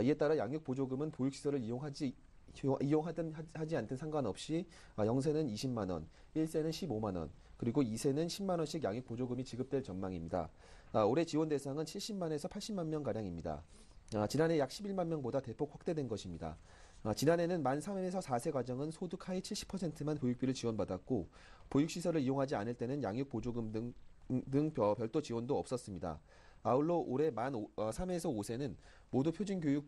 이에 따라 양육 보조금은 보육시설을 이용하든 하지 않든 상관없이 0세는 20만 원, 1세는 15만 원, 그리고 2세는 10만 원씩 양육 보조금이 지급될 전망입니다. 올해 지원 대상은 70만에서 80만 명 가량입니다. 지난해 약 11만 명보다 대폭 확대된 것입니다. 지난해는 만 3에서 4세 가정은 소득 하위 70%만 보육비를 지원받았고 보육시설을 이용하지 않을 때는 양육보조금 등 별도 지원도 없었습니다. 아울러 올해 만 3에서 5세는 모두 표준교육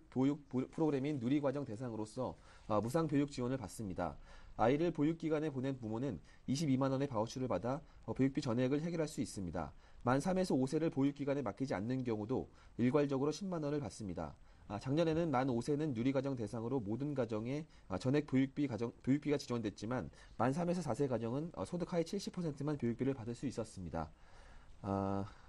보육 프로그램인 누리과정 대상으로서 무상 교육 지원을 받습니다. 아이를 보육기관에 보낸 부모는 22만 원의 바우처를 받아 보육비 전액을 해결할 수 있습니다. 만 3에서 5세를 보육기관에 맡기지 않는 경우도 일괄적으로 10만 원을 받습니다. 작년에는 만 5세는 누리과정 대상으로 모든 가정에 전액 보육비가 지원됐지만 만 3에서 4세 가정은 소득 하위 70%만 보육비를 받을 수 있었습니다.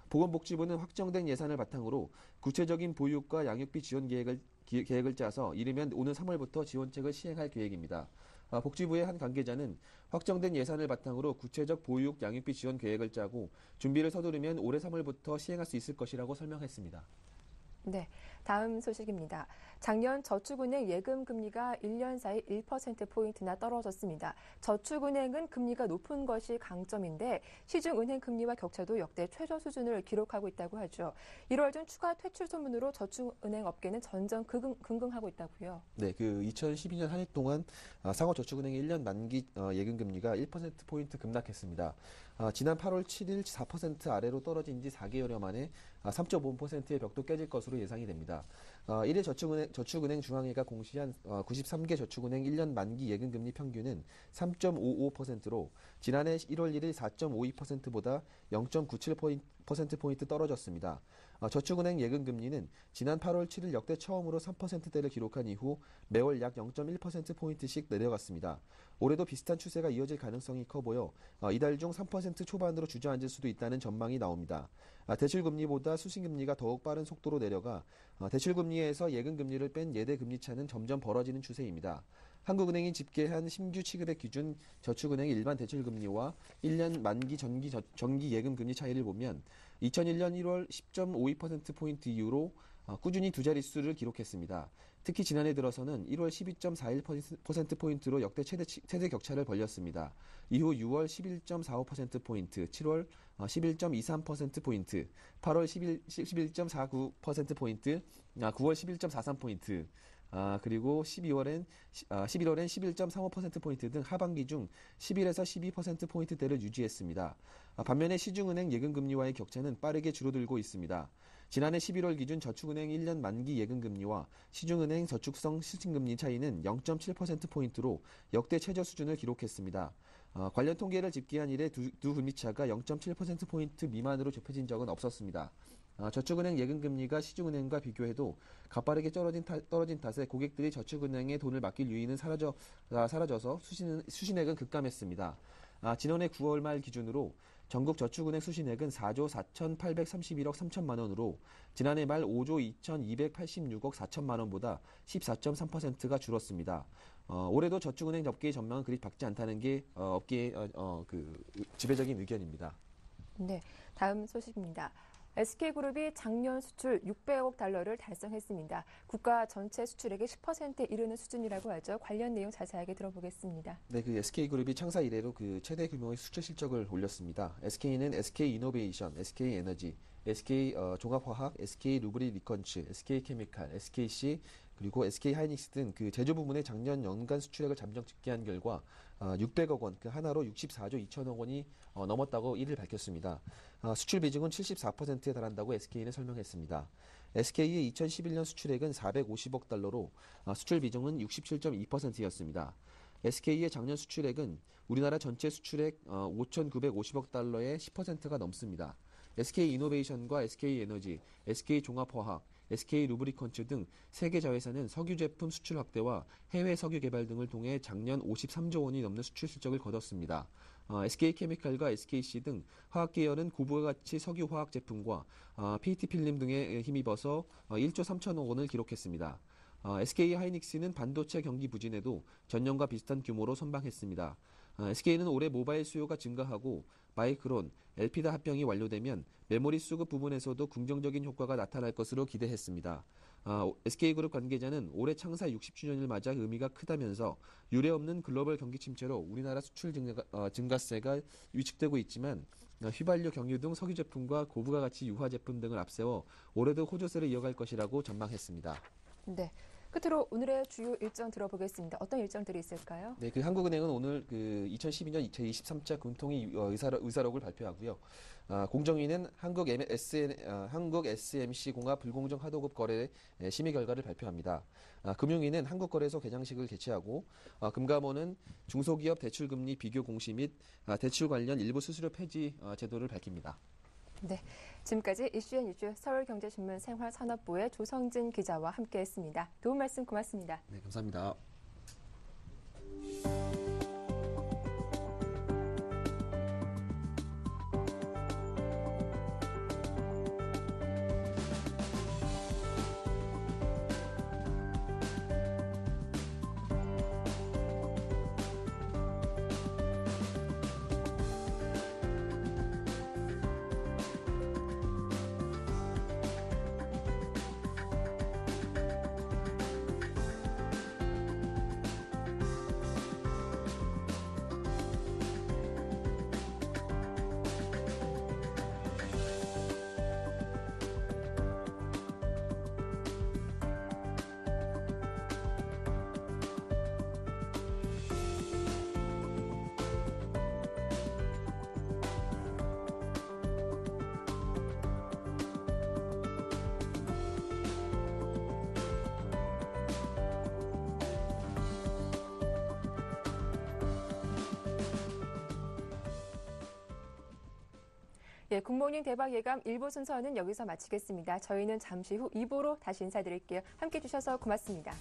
보건복지부는 확정된 예산을 바탕으로 구체적인 보육과 양육비 지원 계획을 짜서 이르면 오는 3월부터 지원책을 시행할 계획입니다. 복지부의 한 관계자는 확정된 예산을 바탕으로 구체적 보육, 양육비 지원 계획을 짜고 준비를 서두르면 올해 3월부터 시행할 수 있을 것이라고 설명했습니다. 네, 다음 소식입니다. 작년 저축은행 예금 금리가 1년 사이 1%포인트나 떨어졌습니다. 저축은행은 금리가 높은 것이 강점인데 시중은행 금리와 격차도 역대 최저 수준을 기록하고 있다고 하죠. 1월 중 추가 퇴출 소문으로 저축은행 업계는 전전긍긍하고 있다고요. 네, 2012년 한 해 동안 상호저축은행의 1년 만기 예금 금리가 1%포인트 급락했습니다. 지난 8월 7일 4% 아래로 떨어진 지 4개월여 만에 3.5%의 벽도 깨질 것으로 예상이 됩니다. 1일 저축은행 중앙회가 공시한 93개 저축은행 1년 만기 예금금리 평균은 3.55%로 지난해 1월 1일 4.52%보다 0.97%포인트 떨어졌습니다. 저축은행 예금금리는 지난 8월 7일 역대 처음으로 3%대를 기록한 이후 매월 약 0.1%포인트씩 내려갔습니다. 올해도 비슷한 추세가 이어질 가능성이 커 보여 이달 중 3% 초반으로 주저앉을 수도 있다는 전망이 나옵니다. 대출금리보다 수신금리가 더욱 빠른 속도로 내려가 대출금리에서 예금금리를 뺀 예대금리 차는 점점 벌어지는 추세입니다. 한국은행이 집계한 신규 취급액 기준 저축은행의 일반 대출금리와 1년 만기 정기 예금금리 차이를 보면 2001년 1월 10.52%포인트 이후로 꾸준히 두 자릿수를 기록했습니다. 특히 지난해 들어서는 1월 12.41%포인트로 역대 최대 격차를 벌렸습니다. 이후 6월 11.45%포인트, 7월 11.23%포인트, 8월 11.49%포인트, 9월 11.43포인트, 그리고 11월엔 11.35%포인트 등 하반기 중 11에서 12%포인트대를 유지했습니다. 반면에 시중은행 예금금리와의 격차는 빠르게 줄어들고 있습니다. 지난해 11월 기준 저축은행 1년 만기 예금금리와 시중은행 저축성 수신금리 차이는 0.7%포인트로 역대 최저 수준을 기록했습니다. 관련 통계를 집계한 이래 두 금리차가 0.7%포인트 미만으로 좁혀진 적은 없었습니다. 저축은행 예금금리가 시중은행과 비교해도 가파르게 떨어진 탓에 고객들이 저축은행에 돈을 맡길 유인은 사라져서 수신액은 급감했습니다. 지난해 9월 말 기준으로 전국 저축은행 수신액은 4조 4,831억 3천만 원으로 지난해 말 5조 2,286억 4천만 원보다 14.3%가 줄었습니다. 올해도 저축은행 접계의 전망은 그리 밝지 않다는 게 업계의 지배적인 의견입니다. 네, 다음 소식입니다. SK그룹이 작년 수출 600억 달러를 달성했습니다. 국가 전체 수출액의 10%에 이르는 수준이라고 하죠. 관련 내용 자세하게 들어보겠습니다. 네, SK그룹이 창사 이래로 최대 규모의 수출 실적을 올렸습니다. SK는 SK이노베이션, SK에너지, SK 종합화학, SK 루브리리컨츠, SK케미칼, SKC 그리고 SK하이닉스 등 제조 부문의 작년 연간 수출액을 잠정 집계한 결과 600억 원, 하나로 64조 2천억 원이 넘었다고 이를 밝혔습니다. 수출 비중은 74%에 달한다고 SK는 설명했습니다. SK의 2011년 수출액은 450억 달러로 수출 비중은 67.2%였습니다. SK의 작년 수출액은 우리나라 전체 수출액 5,950억 달러의 10%가 넘습니다. SK이노베이션과 SK에너지, SK종합화학, SK루브리컨츠 등 3개 자회사는 석유 제품 수출 확대와 해외 석유 개발 등을 통해 작년 53조 원이 넘는 수출 실적을 거뒀습니다. SK케미칼과 SKC 등 화학계열은 고부가가치 석유 화학 제품과 PET 필름 등에 힘입어서 1조 3천억 원을 기록했습니다. SK하이닉스는 반도체 경기 부진에도 전년과 비슷한 규모로 선방했습니다. SK는 올해 모바일 수요가 증가하고 마이크론, 엘피다 합병이 완료되면 메모리 수급 부분에서도 긍정적인 효과가 나타날 것으로 기대했습니다. SK그룹 관계자는 올해 창사 60주년을 맞아 의미가 크다면서 유례없는 글로벌 경기 침체로 우리나라 수출 증가세가 위축되고 있지만 휘발유, 경유 등 석유 제품과 고부가가치 유화 제품 등을 앞세워 올해도 호조세를 이어갈 것이라고 전망했습니다. 네. 끝으로 오늘의 주요 일정 들어보겠습니다. 어떤 일정들이 있을까요? 네, 그 한국은행은 오늘 그 2012년 제23차 금통위 의사록을 발표하고요. 공정위는 한국 SMC 공화 불공정 하도급 거래 심의 결과를 발표합니다. 금융위는 한국거래소 개장식을 개최하고 금감원은 중소기업 대출금리 비교 공시 및 대출 관련 일부 수수료 폐지 제도를 밝힙니다. 네, 지금까지 이슈앤이슈 서울경제신문 생활산업부의 조성진 기자와 함께했습니다. 도움 말씀 고맙습니다. 네, 감사합니다. 예, 굿모닝 대박 예감 1부 순서는 여기서 마치겠습니다. 저희는 잠시 후 2부로 다시 인사드릴게요. 함께해 주셔서 고맙습니다.